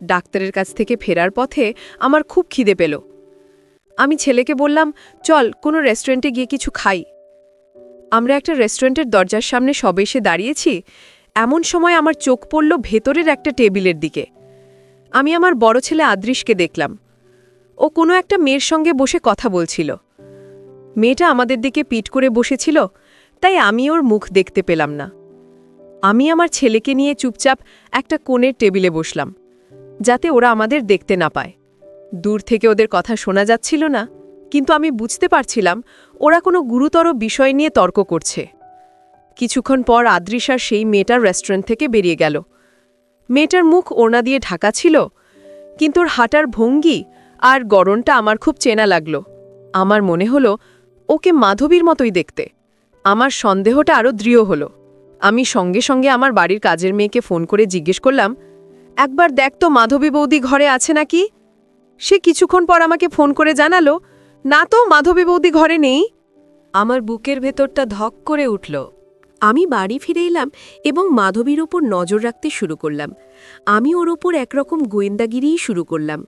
ডাক্তারের কাছ থেকে ফেরার পথে আমার খুব খিদে পেল। আমি ছেলেকে বললাম, চল কোনো রেস্টুরেন্টে গিয়ে কিছু খাই। আমরা একটা রেস্টুরেন্টের দরজার সামনে সবে এসে দাঁড়িয়েছি। এমন সময় আমার চোখ পড়ল ভেতরের একটা টেবিলের দিকে। আমি আমার বড় ছেলে আদৃশকে দেখলাম। ও কোনো একটা মেয়ের সঙ্গে বসে কথা বলছিল। মেয়েটা আমাদের দিকে পিঠ করে বসেছিল, তাই আমি ওর মুখ দেখতে পেলাম না। আমি আমার ছেলেকে নিয়ে চুপচাপ একটা কোণের টেবিলে বসলাম, যাতে ওরা আমাদের দেখতে না পায়। দূর থেকে ওদের কথা শোনা যাচ্ছিল না, কিন্তু আমি বুঝতে পারছিলাম ওরা কোনো গুরুতর বিষয় নিয়ে তর্ক করছে। কিছুক্ষণ পর আদ্রিশার সেই মেয়েটার রেস্টুরেন্ট থেকে বেরিয়ে গেল। মেয়েটার মুখ ওড়না দিয়ে ঢাকা ছিল, কিন্তু ওর হাঁটার ভঙ্গি আর গড়নটা আমার খুব চেনা লাগল। আমার মনে হলো ওকে মাধবীর মতোই দেখতে। আমার সন্দেহটা আরও দৃঢ় হলো। আমি সঙ্গে সঙ্গে আমার বাড়ির কাজের মেয়েকে ফোন করে জিজ্ঞেস করলাম, একবার দেখ তো মাধবী বৌদি ঘরে আছে নাকি। সে কিছুক্ষণ পর আমাকে ফোন করে জানালো, না তো, মাধবী বৌদি ঘরে নেই। আমার বুকের ভেতরটা ধক করে উঠল। আমি বাড়ি ফিরে এলাম এবং মাধবীর ওপর নজর রাখতে শুরু করলাম। আমি ওর ওপর একরকম গোয়েন্দাগিরিই শুরু করলাম।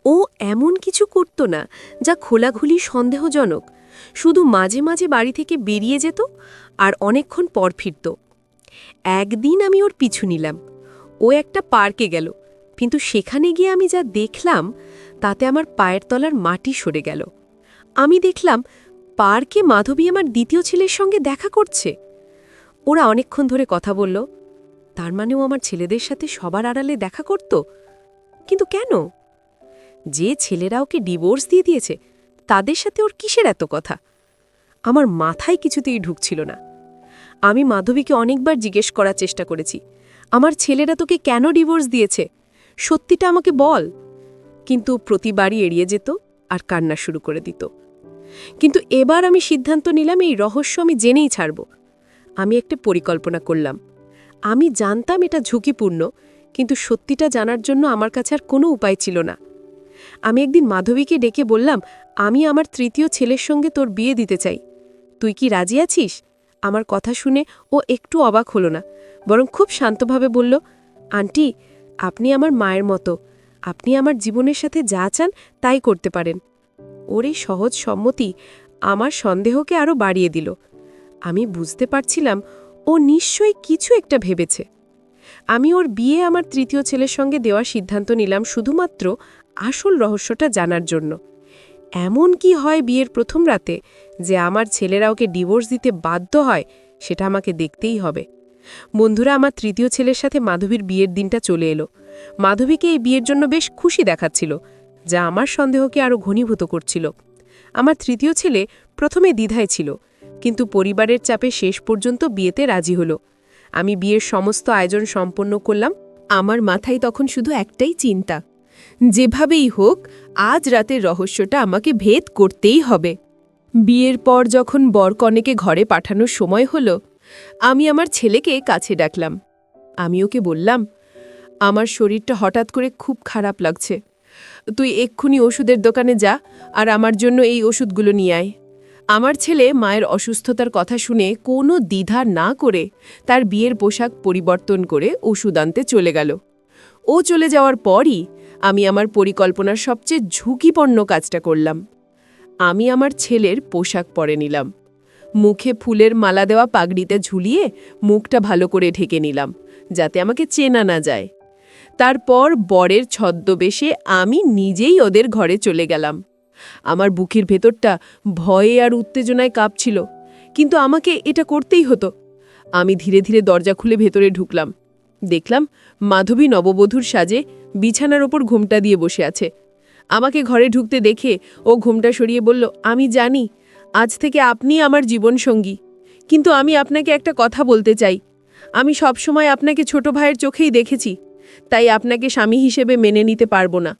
ও এমন কিছু করত না যা খোলাখুলি সন্দেহজনক, শুধু মাঝে মাঝে বাড়ি থেকে বেরিয়ে যেত আর অনেকক্ষণ পর ফিরত। একদিন আমি ওর পিছু নিলাম। ও একটা পার্কে গেল, কিন্তু সেখানে গিয়ে আমি যা দেখলাম তাতে আমার পায়ের তলার মাটি সরে গেল। আমি দেখলাম পার্কে মাধবী আমার দ্বিতীয় ছেলের সঙ্গে দেখা করছে। ওরা অনেকক্ষণ ধরে কথা বলল। তার মানেও আমার ছেলেদের সাথে সবার আড়ালে দেখা করত। কিন্তু কেন? যে ছেলেরা ওকে ডিভোর্স দিয়ে দিয়েছে তাদের সাথে ওর কিসের এত কথা? আমার মাথায় কিছুতেই ঢুকছিল না। আমি মাধবীকে অনেকবার জিজ্ঞেস করার চেষ্টা করেছি, আমার ছেলেরা তোকে কেন ডিভোর্স দিয়েছে, সত্যিটা আমাকে বল। কিন্তু প্রতিবারই এড়িয়ে যেত আর কান্না শুরু করে দিত। কিন্তু এবার আমি সিদ্ধান্ত নিলাম এই রহস্য আমি জেনেই ছাড়ব। আমি একটা পরিকল্পনা করলাম। আমি জানতাম এটা ঝুঁকিপূর্ণ, কিন্তু সত্যিটা জানার জন্য আমার কাছে আর কোনো উপায় ছিল না। আমি একদিন মাধবীকে ডেকে বললাম, আমি আমার তৃতীয় ছেলের সঙ্গে তোর বিয়ে দিতে চাই, তুই কি রাজি আছিস? আমার কথা শুনে ও একটু অবাক হলো না, বরং খুব শান্তভাবে বলল, আন্টি, আপনি আমার মায়ের মতো, আপনি আমার জীবনের সাথে যা চান তাই করতে পারেন। ওর এই সহজ সম্মতি আমার সন্দেহকে আরও বাড়িয়ে দিল। আমি বুঝতে পারছিলাম ও নিশ্চয়ই কিছু একটা ভেবেছে। আমি ওর বিয়ে আমার তৃতীয় ছেলের সঙ্গে দেওয়ার সিদ্ধান্ত নিলাম শুধুমাত্র আসল রহস্যটা জানার জন্য। এমন কি হয় বিয়ের প্রথম রাতে যে আমার ছেলেরা ওকে ডিভোর্স দিতে বাধ্য হয়, সেটা আমাকে দেখতেই হবে। বন্ধুরা, আমার তৃতীয় ছেলের সাথে মাধবীর বিয়ের দিনটা চলে এলো। মাধবীকে এই বিয়ের জন্য বেশ খুশি দেখাচ্ছিল, যা আমার সন্দেহকে আরও ঘনীভূত করছিল। আমার তৃতীয় ছেলে প্রথমে দ্বিধায় ছিল, কিন্তু পরিবারের চাপে শেষ পর্যন্ত বিয়েতে রাজি হলো। আমি বিয়ের সমস্ত আয়োজন সম্পন্ন করলাম। আমার মাথায় তখন শুধু একটাই চিন্তা, যেভাবেই হোক আজ রাতের রহস্যটা আমাকে ভেদ করতেই হবে। বিয়ের পর যখন বরকনেকে ঘরে পাঠানোর সময় হলো, আমি আমার ছেলেকে কাছে ডাকলাম। আমি ওকে বললাম, আমার শরীরটা হঠাৎ করে খুব খারাপ লাগছে, তুই এক্ষুনি ওষুধের দোকানে যা আর আমার জন্য এই ওষুধগুলো নিয়ে আয়। আমার ছেলে মায়ের অসুস্থতার কথা শুনে কোনো দ্বিধা না করে তার বিয়ের পোশাক পরিবর্তন করে ওষুধ আনতে চলে গেল। ও চলে যাওয়ার পরই আমি আমার পরিকল্পনার সবচেয়ে ঝুঁকিপূর্ণ কাজটা করলাম। আমি আমার ছেলের পোশাক পরে নিলাম। মুখে ফুলের মালা দেওয়া পাগড়িতে ঝুলিয়ে মুখটা ভালো করে ঢেকে নিলাম, যাতে আমাকে চেনা না যায়। তারপর বরের ছদ্মবেশে আমি নিজেই ওদের ঘরে চলে গেলাম। আমার বুকের ভেতরটা ভয়ে আর উত্তেজনায় কাঁপছিল, কিন্তু আমাকে এটা করতেই হতো। আমি ধীরে ধীরে দরজা খুলে ভেতরে ঢুকলাম। দেখলাম মাধবী নববধূর সাজে বিছানার ওপর ঘুমটা দিয়ে বসে আছে। আমাকে ঘরে ঢুকতে দেখে ও ঘুমটা সরিয়ে বলল, আমি জানি আজ থেকে আপনি আমার জীবনসঙ্গী, কিন্তু আমি আপনাকে একটা কথা বলতে চাই। আমি সবসময় আপনাকে ছোট ভাইয়ের চোখেই দেখেছি, তাই আপনাকে স্বামী হিসেবে মেনে নিতে পারবো না।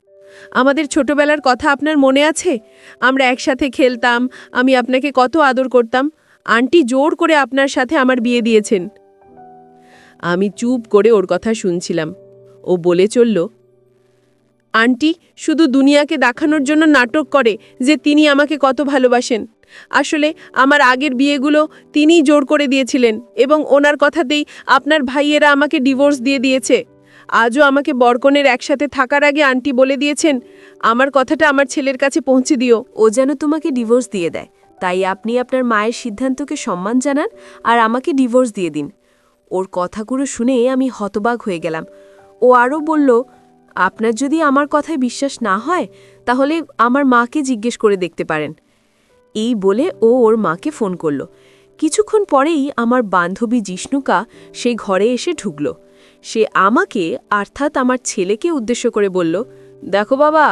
আমাদের ছোটবেলার কথা আপনার মনে আছে? আমরা একসাথে খেলতাম, আমি আপনাকে কত আদর করতাম। আন্টি জোর করে আপনার সাথে আমার বিয়ে দিয়েছেন। আমি চুপ করে ওর কথা শুনছিলাম। ও বলে চলল, আন্টি শুধু দুনিয়াকে দেখানোর জন্য নাটক করে যে তিনি আমাকে কত ভালোবাসেন। আসলে আমার আগের বিয়েগুলো তিনিই জোর করে দিয়েছিলেন এবং ওনার কথাতেই আপনার ভাইয়েরা আমাকে ডিভোর্স দিয়ে দিয়েছে। আজও আমাকে বরকনের একসাথে থাকার আগে আন্টি বলে দিয়েছেন, আমার কথাটা আমার ছেলের কাছে পৌঁছে দিও। ও যেন তোমাকে ডিভোর্স দিয়ে দেয়, তাই আপনি আপনার মায়ের সিদ্ধান্তকে সম্মান জানান আর আমাকে ডিভোর্স দিয়ে দিন। ওর কথাগুলো শুনে আমি হতবাক হয়ে গেলাম। ও আরও বলল, আপনার যদি আমার কথায় বিশ্বাস না হয় তাহলে আমার মাকে জিজ্ঞেস করে দেখতে পারেন। এই বলে ও ওর মাকে ফোন করল। কিছুক্ষণ পরেই আমার বান্ধবী জিষ্ণুকা সেই ঘরে এসে ঢুকল। সে আমাকে অর্থাৎ আমার ছেলেকে উদ্দেশ্য করে বলল, দেখো বাবা,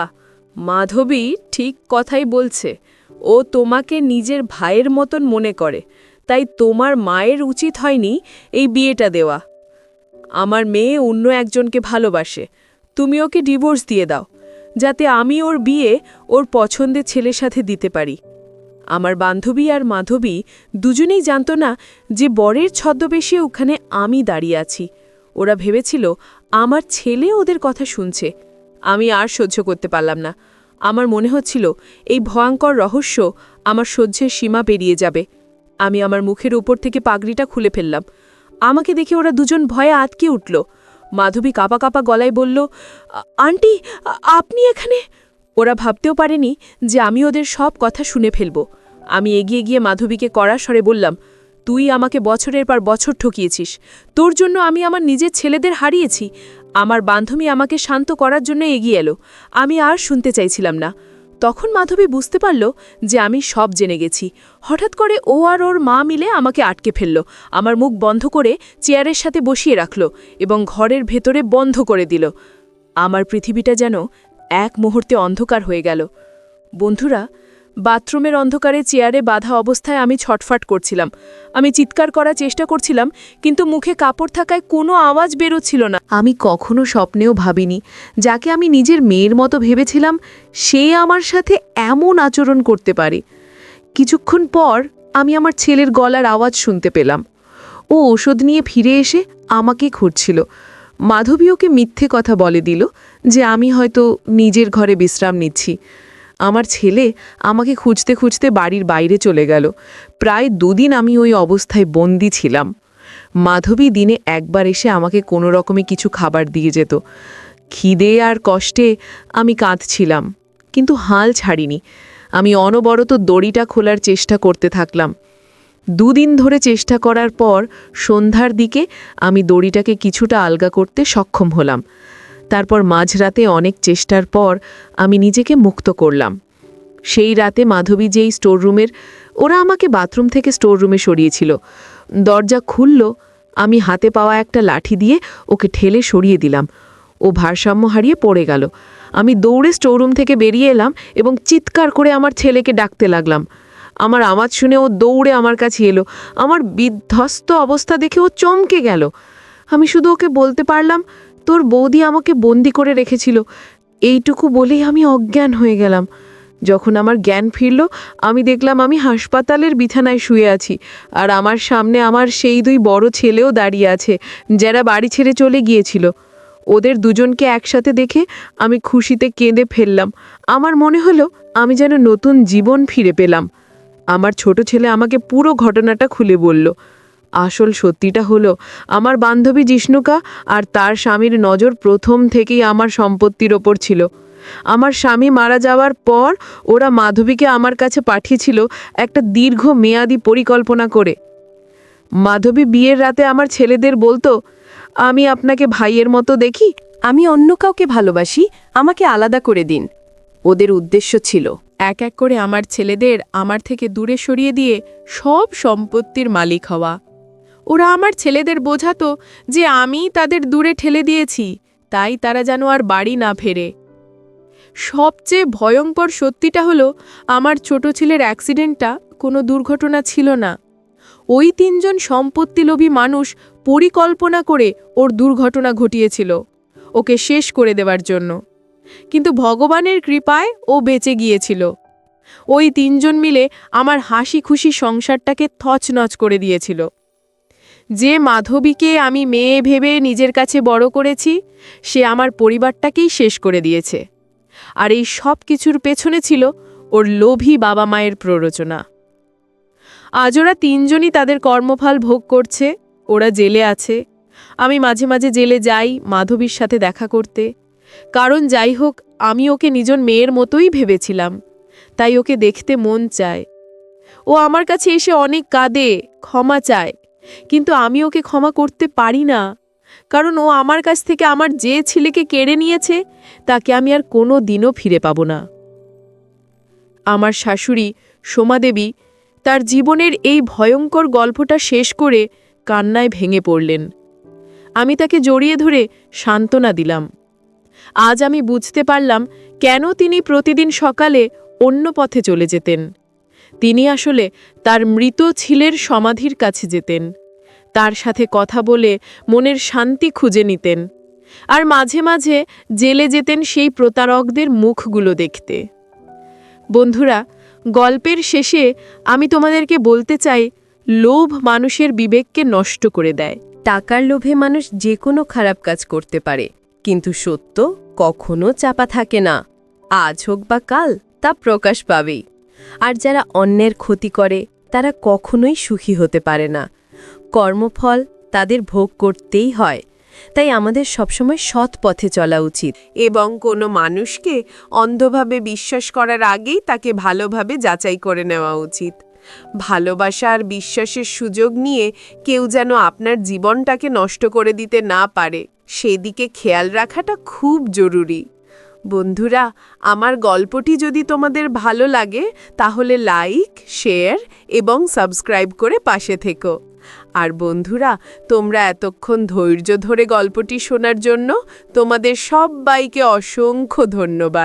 মাধবী ঠিক কথাই বলছে। ও তোমাকে নিজের ভাইয়ের মতন মনে করে, তাই তোমার মায়ের উচিত হয়নি এই বিয়েটা দেওয়া। আমার মেয়ে অন্য একজনকে ভালোবাসে, তুমি ওকে ডিভোর্স দিয়ে দাও, যাতে আমি ওর বিয়ে ওর পছন্দের ছেলের সাথে দিতে পারি। আমার বান্ধবী আর মাধবী দুজনেই জানত না যে বরের ছদ্মবেশে ওখানে আমি দাঁড়িয়ে আছি। ওরা ভেবেছিল আমার ছেলে ওদের কথা শুনছে। আমি আর সহ্য করতে পারলাম না। আমার মনে হচ্ছিল এই ভয়ঙ্কর রহস্য আমার সহ্যের সীমা পেরিয়ে যাবে। আমি আমার মুখের উপর থেকে পাগড়িটা খুলে ফেললাম। আমাকে দেখে ওরা দুজন ভয়ে আটকে উঠল। মাধবী কাঁপা কাঁপা গলায় বলল, আন্টি, আপনি এখানে? ওরা ভাবতেও পারেনি যে আমি ওদের সব কথা শুনে ফেলব। আমি এগিয়ে গিয়ে মাধবীকে কড়া স্বরে বললাম, তুই আমাকে বছরের পর বছর ঠকিয়েছিস। তোর জন্য আমি আমার নিজের ছেলেদের হারিয়েছি। আমার বান্ধবী আমাকে শান্ত করার জন্য এগিয়ে এলো। আমি আর শুনতে চাইছিলাম না। তখন মাধবী বুঝতে পারল যে আমি সব জেনে গেছি। হঠাৎ করে ও আর ওর মা মিলে আমাকে আটকে ফেলল, আমার মুখ বন্ধ করে চেয়ারের সাথে বসিয়ে রাখল এবং ঘরের ভেতরে বন্ধ করে দিল। আমার পৃথিবীটা যেন এক মুহূর্তে অন্ধকার হয়ে গেল। বন্ধুরা, বাথরুমের অন্ধকারে চেয়ারে বাঁধা অবস্থায় আমি ছটফট করছিলাম। আমি চিৎকার করার চেষ্টা করছিলাম, কিন্তু মুখে কাপড় থাকায় কোনো আওয়াজ বেরোচ্ছিল না। আমি কখনো স্বপ্নেও ভাবিনি যাকে আমি নিজের মেয়ের মতো ভেবেছিলাম সে আমার সাথে এমন আচরণ করতে পারে। কিছুক্ষণ পর আমি আমার ছেলের গলার আওয়াজ শুনতে পেলাম। ও ওষুধ নিয়ে ফিরে এসে আমাকে খুঁজছিল। মাধবী ওকে মিথ্যে কথা বলে দিল যে আমি হয়তো নিজের ঘরে বিশ্রাম নিচ্ছি। আমার ছেলে আমাকে খুঁজতে খুঁজতে বাড়ির বাইরে চলে গেল। প্রায় 2 দিন আমি ওই অবস্থায় বন্দি ছিলাম। মাধবী দিনে একবার এসে আমাকে কোনো রকমে কিছু খাবার দিয়ে যেত। খিদে আর কষ্টে আমি কাঁদছিলাম, কিন্তু হাল ছাড়িনি। আমি অনবরত দড়িটা খোলার চেষ্টা করতে থাকলাম। 2 দিন ধরে চেষ্টা করার পর সন্ধ্যার দিকে আমি দড়িটাকে কিছুটা আলগা করতে সক্ষম হলাম। তারপর মাঝরাতে অনেক চেষ্টার পর আমি নিজেকে মুক্ত করলাম। সেই রাতে মাধবী যেই স্টোররুমের, ওরা আমাকে বাথরুম থেকে স্টোররুমে সরিয়েছিল। দরজা খুলল, আমি হাতে পাওয়া একটা লাঠি দিয়ে ওকে ঠেলে সরিয়ে দিলাম। ও ভারসাম্য হারিয়ে পড়ে গেল। আমি দৌড়ে স্টোররুম থেকে বেরিয়ে এলাম এবং চিৎকার করে আমার ছেলেকে ডাকতে লাগলাম। আমার আওয়াজ শুনে ও দৌড়ে আমার কাছে এলো। আমার বিধ্বস্ত অবস্থা দেখে ও চমকে গেল। আমি শুধু ওকে বলতে পারলাম, তোর বৌদি আমাকে বন্দি করে রেখেছিল। এইটুকু বলেই আমি অজ্ঞান হয়ে গেলাম। যখন আমার জ্ঞান ফিরল, আমি দেখলাম আমি হাসপাতালের বিছানায় শুয়ে আছি, আর আমার সামনে আমার সেই 2 বড় ছেলেও দাঁড়িয়ে আছে যারা বাড়ি ছেড়ে চলে গিয়েছিল। ওদের দুজনকে একসাথে দেখে আমি খুশিতে কেঁদে ফেললাম। আমার মনে হলো আমি যেন নতুন জীবন ফিরে পেলাম। আমার ছোট ছেলে আমাকে পুরো ঘটনাটা খুলে বলল। আসল সত্যিটা হলো, আমার বান্ধবী জিষ্ণুকা আর তার স্বামীর নজর প্রথম থেকেই আমার সম্পত্তির ওপর ছিল। আমার স্বামী মারা যাওয়ার পর ওরা মাধবীকে আমার কাছে পাঠিয়েছিল একটা দীর্ঘ মেয়াদী পরিকল্পনা করে। মাধবী বিয়ের রাতে আমার ছেলেদের বলতো, আমি আপনাকে ভাইয়ের মতো দেখি, আমি অন্য কাউকে ভালোবাসি, আমাকে আলাদা করে দিন। ওদের উদ্দেশ্য ছিল এক এক করে আমার ছেলেদের আমার থেকে দূরে সরিয়ে দিয়ে সব সম্পত্তির মালিক হওয়া। ওরা আমার ছেলেদের বোঝাতো যে আমি তাদের দূরে ঠেলে দিয়েছি, তাই তারা যেন আর বাড়ি না ফেরে। সবচেয়ে ভয়ঙ্কর সত্যিটা হলো, আমার ছোট ছেলের অ্যাক্সিডেন্টটা কোনো দুর্ঘটনা ছিল না। ওই 3 জন সম্পত্তিলোভী মানুষ পরিকল্পনা করে ওর দুর্ঘটনা ঘটিয়েছিল, ওকে শেষ করে দেওয়ার জন্য। কিন্তু ভগবানের কৃপায় ও বেঁচে গিয়েছিল। ওই 3 জন মিলে আমার হাসি খুশি সংসারটাকে তছনছ করে দিয়েছিল। যে মাধবীকে আমি মেয়ে ভেবে নিজের কাছে বড় করেছি, সে আমার পরিবারটাকেই শেষ করে দিয়েছে। আর এই সব কিছুর পেছনে ছিল ওর লোভী বাবা মায়ের প্ররোচনা। আজ ওরা 3 জনই তাদের কর্মফল ভোগ করছে। ওরা জেলে আছে। আমি মাঝে মাঝে জেলে যাই মাধবীর সাথে দেখা করতে, কারণ যাই হোক আমি ওকে নিজের মেয়ের মতোই ভেবেছিলাম, তাই ওকে দেখতে মন চায়। ও আমার কাছে এসে অনেক কাঁদে, ক্ষমা চায়, কিন্তু আমি ওকে ক্ষমা করতে পারি না, কারণ ও আমার কাছ থেকে আমার যে ছেলেকে কেড়ে নিয়েছে তাকে আমি আর কোনো দিনও ফিরে পাব না। আমার শাশুড়ি সোমাদেবী তার জীবনের এই ভয়ঙ্কর গল্পটা শেষ করে কান্নায় ভেঙে পড়লেন। আমি তাকে জড়িয়ে ধরে সান্ত্বনা দিলাম। আজ আমি বুঝতে পারলাম কেন তিনি প্রতিদিন সকালে অন্য পথে চলে যেতেন। তিনি আসলে তার মৃত ছেলের সমাধির কাছে যেতেন, তার সাথে কথা বলে মনের শান্তি খুঁজে নিতেন, আর মাঝে মাঝে জেলে যেতেন সেই প্রতারকদের মুখগুলো দেখতে। বন্ধুরা, গল্পের শেষে আমি তোমাদেরকে বলতে চাই, লোভ মানুষের বিবেককে নষ্ট করে দেয়। টাকার লোভে মানুষ যে কোনো খারাপ কাজ করতে পারে, কিন্তু সত্য কখনো চাপা থাকে না। আজ হোক বা কাল তা প্রকাশ পাবেই। আর যারা অন্যের ক্ষতি করে তারা কখনোই সুখী হতে পারে না। কর্মফল তাদের ভোগ করতেই হয়। তাই আমাদের সবসময় সৎ পথে চলা উচিত। এবং কোনো মানুষকে অন্ধভাবে বিশ্বাস করার আগেই তাকে ভালোভাবে যাচাই করে নেওয়া উচিত। ভালোবাসা আর বিশ্বাসের সুযোগ নিয়ে কেউ যেন আপনার জীবনটাকে নষ্ট করে দিতে না পারে, সেদিকে খেয়াল রাখাটা খুব জরুরি। বন্ধুরা, আমার গল্পটি যদি তোমাদের ভালো লাগে তাহলে লাইক, শেয়ার এবং সাবস্ক্রাইব করে পাশে থেকো। আর বন্ধুরা, তোমরা এতক্ষণ ধৈর্য ধরে গল্পটি শোনার জন্য তোমাদের সবাইকে অসংখ্য ধন্যবাদ।